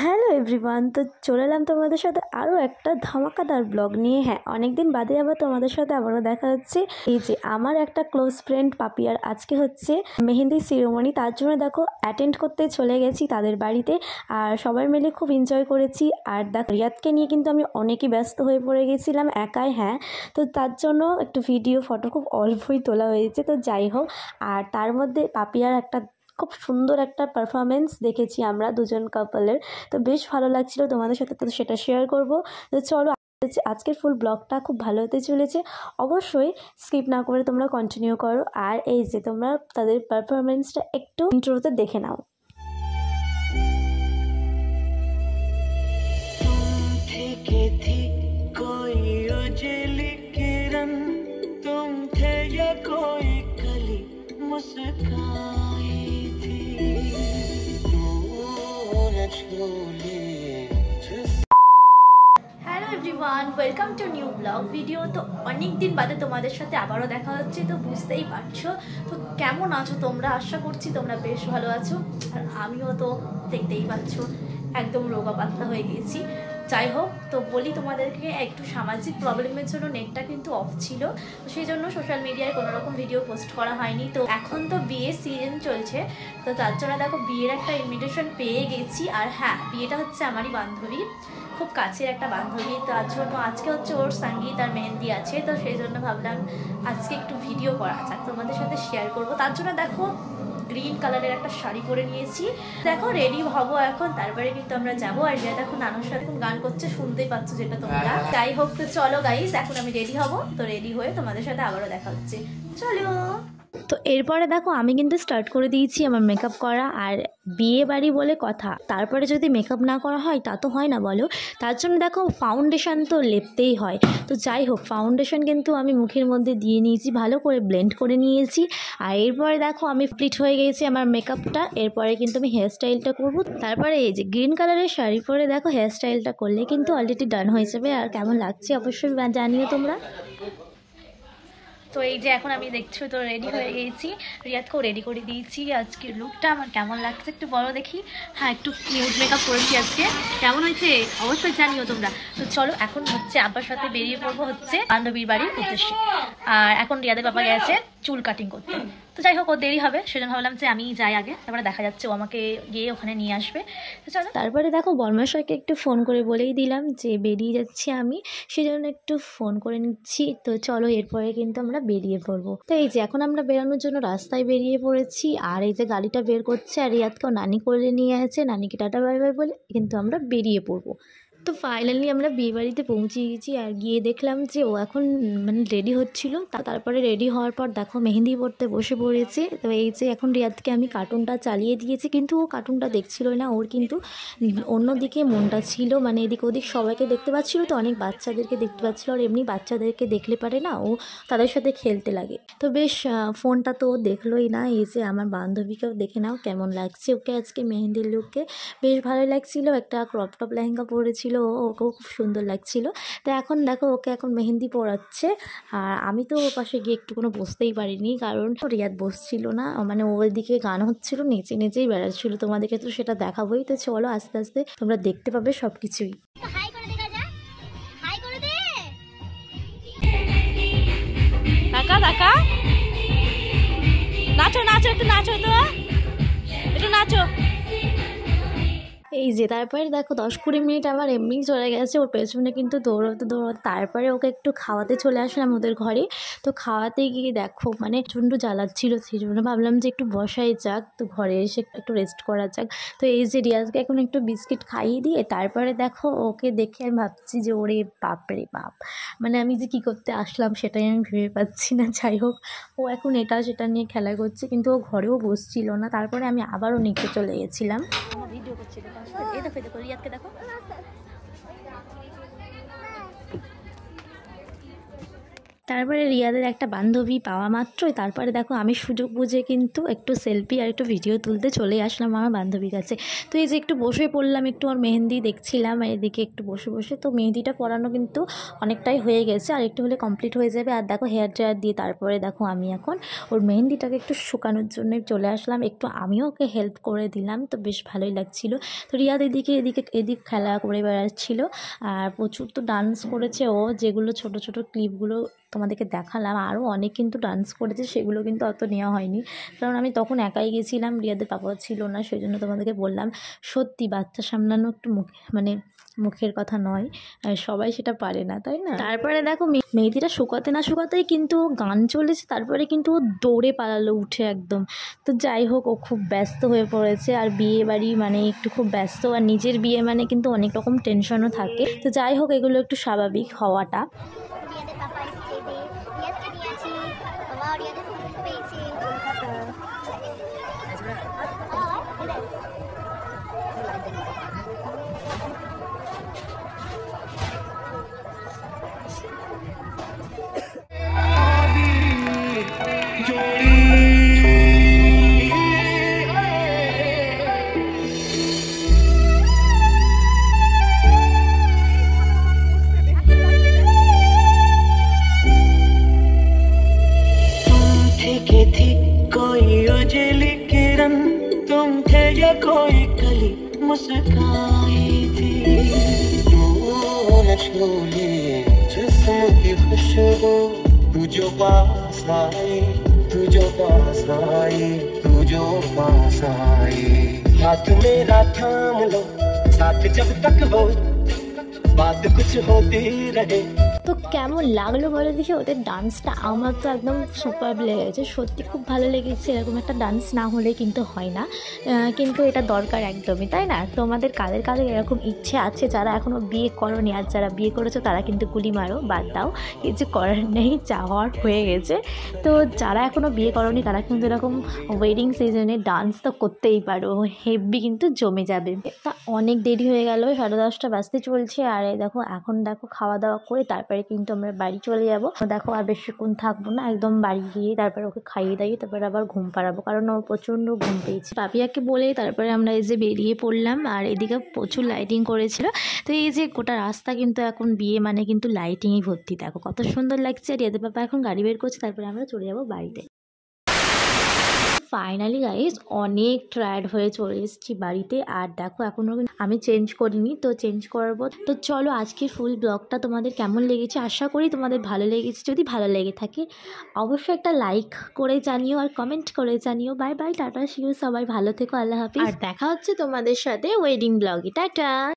Hello everyone, তো চলে এলাম তোমাদের সাথে আরও একটা ধামাকাদার ব্লগ নিয়ে। হ্যাঁ, অনেকদিন বাদে আবার তোমাদের সাথে আবারও দেখা হচ্ছে। এই যে আমার একটা ক্লোজ ফ্রেন্ড পাপিয়ার আজকে হচ্ছে মেহেন্দি সেরেমনি, তার জন্য দেখো অ্যাটেন্ড করতে চলে গেছি তাদের বাড়িতে। আর সবাই মিলে খুব এনজয় করেছি। আর দেখো রিয়াদকে নিয়ে কিন্তু আমি অনেকই ব্যস্ত হয়ে পড়ে গেছিলাম একাই। হ্যাঁ, তো তার জন্য একটু ভিডিও ফটো খুব অল্পই তোলা হয়েছে। তো যাই হোক, আর তার মধ্যে পাপিয়ার একটা খুব সুন্দর একটা পারফরমেন্স দেখেছি আমরা দুজন কাপলের। তো বেশ ভালো লাগছিল, তোমাদের সাথে তো সেটা শেয়ার করব। তো চলো, আজকের ফুল ব্লগটা খুব ভালো হতে চলেছে, অবশ্যই স্কিপ না করে তোমরা কন্টিনিউ করো। আর এই যে তোমরা তাদের পারফরমেন্সটা একটু ইন্ট্রোতে দেখে নাও। Hello everyone, welcome to new blog video. তো অনেক দিন বাদে তোমাদের সাথে আবারও দেখা হচ্ছে, তো বুঝতেই পারছো। তো কেমন আছো তোমরা? আশা করছি তোমরা বেশ ভালো আছো। আর আমিও তো দেখতেই পাচ্ছ একদম রোগা পাতলা হয়ে গেছি। যাই হোক, তো বলি তোমাদেরকে, একটু সামাজিক প্রবলেমের জন্য নেটটা কিন্তু অফ ছিল, তো সেই জন্য সোশ্যাল মিডিয়ায় কোনো রকম ভিডিও পোস্ট করা হয়নি। তো এখন তো বিয়ের সিজন চলছে, তো তার জন্য দেখো বিয়ের একটা ইনভিটেশন পেয়ে গেছি। আর হ্যাঁ, বিয়েটা হচ্ছে আমারই বান্ধবী, খুব কাছের একটা বান্ধবী। তার জন্য আজকে হচ্ছে ওর সঙ্গীত আর মেহেন্দি আছে, তো সেই জন্য ভাবলাম আজকে একটু ভিডিও করা যাক, তোমাদের সাথে শেয়ার করব। তার জন্য দেখো গ্রিন কালারের একটা শাড়ি পরে নিয়েছি। দেখো রেডি হবো এখন, তারপরে কিন্তু আমরা যাবো। আর রিয়া দেখো নানুর সাথে গান করছে, শুনতেই পাচ্ছ যেটা তোমরা। যাই হোক, তো চলো গাইস, এখন আমি রেডি হব। তো রেডি হয়ে তোমাদের সাথে আবারও দেখা হচ্ছে, চলো। তো এরপরে দেখো আমি কিন্তু স্টার্ট করে দিয়েছি আমার মেকআপ করা। আর বিয়ে বাড়ি বলে কথা, তারপরে যদি মেকআপ না করা হয় তা তো হয় না বলো। তার জন্য দেখো ফাউন্ডেশন তো লেপতেই হয়। তো যাই হোক, ফাউন্ডেশন কিন্তু আমি মুখের মধ্যে দিয়ে নিয়েছি, ভালো করে ব্লেন্ড করে নিয়েছি। আর এরপরে দেখো আমি কমপ্লিট হয়ে গেছি আমার মেকআপটা। এরপরে কিন্তু আমি হেয়ারস্টাইলটা করব। তারপরে এই যে গ্রিন কালারের শাড়ি পরে দেখো হেয়ারস্টাইলটা করলে কিন্তু অলরেডি ডান হয়ে যাবে। আর কেমন লাগছে অবশ্যই জানিও তোমরা। তো এই যে এখন আমি দেখছো তো রেডি হয়ে গেছি, রিয়াদকেও রেডি করে দিয়েছি। আজকের লুকটা আমার কেমন লাগছে একটু বলো দেখি। হ্যাঁ, একটু নিউড মেকআপ করেছি আজকে, কেমন হয়েছে অবশ্যই জানিও তোমরা। তো চলো এখন হচ্ছে আব্বার সাথে বেরিয়ে পড়বো হচ্ছে বান্ধবীর বাড়ির উদ্দেশ্যে। আর এখন রিয়াদের বাবা গেছে চুল কাটিং করতে। তো যাই হোক, ও দেরি হবে, সেজন্য ভাবলাম যে আমি যাই আগে, তারপরে দেখা যাচ্ছে ও আমাকে গিয়ে ওখানে নিয়ে আসবে। তো চলো, তারপরে দেখো বর্মাশয়কে একটু ফোন করে বলেই দিলাম যে বেরিয়ে যাচ্ছি আমি, সেজন্য একটু ফোন করে নিচ্ছি। তো চলো এরপরে কিন্তু আমরা বেরিয়ে পড়বো। তো এই যে এখন আমরা বেরোনোর জন্য রাস্তায় বেরিয়ে পড়েছি। আর এই যে গাড়িটা বের করছে, আর রিয়াদকেও নানি করে নিয়ে আছে, নানিকে টাটা বাই বাই বলে কিন্তু আমরা বেরিয়ে পড়বো। তো ফাইনালি আমরা বিয়েবাড়িতে পৌঁছে গেছি। আর গিয়ে দেখলাম যে ও এখন রেডি হচ্ছিল। তারপরে রেডি হওয়ার পর দেখো মেহেন্দি পড়তে বসে পড়েছে। তো এই যে এখন রিয়াদকে আমি কার্টুনটা চালিয়ে দিয়েছি, কিন্তু ও কার্টুনটা দেখছিল না, ওর কিন্তু অন্যদিকে মনটা ছিল, মানে এদিক ওদিক সবাইকে দেখতে পাচ্ছিল, তো অনেক বাচ্চাদেরকে দেখতে পাচ্ছিল। আর এমনি বাচ্চাদেরকে দেখলে পারে না, ও তাদের সাথে খেলতে লাগে। তো বেশ ফোনটা তো ও দেখলোই না। এই যে আমার বান্ধবীকেও দেখে নাও কেমন লাগছে ওকে আজকে মেহেন্দির লুকে, বেশ ভালোই লাগছিল। একটা ক্রপ টপ লেহেঙ্গা পরেছিল, ওকেও খুব সুন্দর লাগছিল। তো এখন দেখো ওকে এখন মেহেন্দি পরাচ্ছে। আর আমি তো ওর পাশে গিয়ে একটু কোনো বসতেই পারিনি, কারণ রিয়াদ বসছিল না, মানে ওর দিকে গান হচ্ছিল, নেচে নেচেই বেড়াচ্ছিল। তোমাদেরকে তো সেটা দেখাবোই। তো চলো আস্তে আস্তে তোমরা দেখতে পাবে সব কিছুই। নাচো নাচো, একটু নাচো, তো একটু নাচো। এই যে তারপরে দেখো 10-20 মিনিট আমার এমনি চলে গেছে ওর পেছনে কিন্তু দৌড়াতে দৌড়াতে। তারপরে ওকে একটু খাওয়াতে চলে আসলাম ওদের ঘরে। তো খাওয়াতে গিয়ে দেখো মানে প্রচণ্ড জ্বালাচ্ছিল, সেই জন্য ভাবলাম যে একটু বসাই যাক, তো ঘরে এসে একটু রেস্ট করা যাক। তো এই যে রিয়াজকে এখন একটু বিস্কিট খাইয়ে দিয়ে তারপরে দেখো ওকে দেখে আমি ভাবছি যে ওরে বাপরে বাপ, মানে আমি যে কী করতে আসলাম সেটাই আমি ভেবে পাচ্ছি না। যাই হোক, ও এখন এটা সেটা নিয়ে খেলা করছে, কিন্তু ও ঘরেও বসছিল না। তারপরে আমি আবারও নিচে চলে গেছিলাম। ভিডিও করছি, এই দেখো দেখো রিয়াদকে দেখো। তারপরে রিয়াদের একটা বান্ধবী পাওয়া মাত্রই তারপরে দেখো আমি সুযোগ বুঝে কিন্তু একটু সেলফি আর একটু ভিডিও তুলতে চলে আসলাম আমার বান্ধবীর কাছে। তো এই যে একটু বসে পড়লাম, একটু ওর মেহেন্দি দেখছিলাম, এদিকে একটু বসে বসে। তো মেহেন্দিটা পরানো কিন্তু অনেকটাই হয়ে গেছে, আর একটু হলে কমপ্লিট হয়ে যাবে। আর দেখো হেয়ার ড্রায়ার দিয়ে তারপরে দেখো আমি এখন ওর মেহেন্দিটাকে একটু শুকানোর জন্য চলে আসলাম, একটু আমিও ওকে হেল্প করে দিলাম। তো বেশ ভালোই লাগছিলো। তো রিয়াদ এদিক খেলা করে বেড়াচ্ছিল, আর প্রচুর তো ডান্স করেছে ও, যেগুলো ছোট ছোট ক্লিপগুলো তোমাদেরকে দেখালাম। আরও অনেক কিন্তু ডান্স করেছে, সেগুলো কিন্তু অত নেওয়া হয়নি, কারণ আমি তখন একাই গেছিলাম, রিয়াদের পাপা ছিল না, সেই জন্য তোমাদেরকে বললাম। সত্যি বাচ্চা সামলানো একটু মুখের কথা নয়, সবাই সেটা পারে না, তাই না? তারপরে দেখো মেহেদিটা শুকাতে না শুকাতেই কিন্তু গান চলেছে, তারপরে কিন্তু ও দৌড়ে পালালো উঠে একদম। তো যাই হোক, ও খুব ব্যস্ত হয়ে পড়েছে, আর বিয়ে বাড়ি মানে একটু খুব ব্যস্ত, আর নিজের বিয়ে মানে কিন্তু অনেক রকম টেনশনও থাকে। তো যাই হোক, এগুলো একটু স্বাভাবিক হওয়াটা। कोई कली मुस्काई थी, न छोले जिस्म की खुशबू, तू जो पास आई, तू जो पास आई, तू जो पास आई, हाथ मेरा थाम लो, साथ जब तक हो, बात कुछ होती रहे। তো কেমন লাগলো বলে দেখি ওদের ডান্সটা? আমার তো একদম সুপার লেগেছে, সত্যি খুব ভালো লেগেছে। এরকম একটা ডান্স না হলে কিন্তু হয় না, কিন্তু এটা দরকার একদমই, তাই না? তোমাদের কাদের কাদের এরকম ইচ্ছে আছে যারা এখনও বিয়ে করোনি, আর যারা বিয়ে করেছো তারা কিন্তু গুলি মারো, বাদ দাও, কিছু করার নেই, চাওয়ার হয়ে গেছে। তো যারা এখনও বিয়ে করোনি তারা কিন্তু এরকম ওয়েডিং সিজনে ডান্স তো করতেই পারো, হেভি কিন্তু জমে যাবে। তা অনেক দেরি হয়ে গেল, 10:30 বাজতে চলছে। আর দেখো এখন দেখো খাওয়া দাওয়া করে তারপরে কিন্তু আমরা বাড়ি চলে যাব। দেখো আর বেশিক্ষণ থাকবো না, একদম বাড়ি গিয়ে তারপরে ওকে খাইয়ে দাইয়ে তারপরে আবার ঘুম পাড়াবো, কারণ ওর প্রচণ্ড ঘুম পেয়েছে। পাপিয়াকে বলে তারপরে আমরা এই যে বেরিয়ে পড়লাম। আর এদিকে প্রচুর লাইটিং করেছিল, তো এই যে গোটা রাস্তা কিন্তু এখন বিয়ে মানে কিন্তু লাইটিংই ভর্তি। দেখো কত সুন্দর লাগছে। আর এদের পাপা এখন গাড়ি বের করছে, তারপরে আমরা চলে যাবো বাড়িতে। ফাইনালি গাইজ অনেক টায়ার্ড হয়ে চলে এসেছি বাড়িতে। আর দেখো এখনও আমি চেঞ্জ করিনি, তো চেঞ্জ করবো। তো চলো আজকের ফুল ব্লগটা তোমাদের কেমন লেগেছে, আশা করি তোমাদের ভালো লেগেছে। যদি ভালো লেগে থাকে অবশ্যই একটা লাইক করে জানিও, আর কমেন্ট করে জানিও। Bye bye, tata, see you, সবাই ভালো থেকো, আল্লাহ হাফিজ। আর দেখা হচ্ছে তোমাদের সাথে ওয়েডিং ব্লগে, টাটা।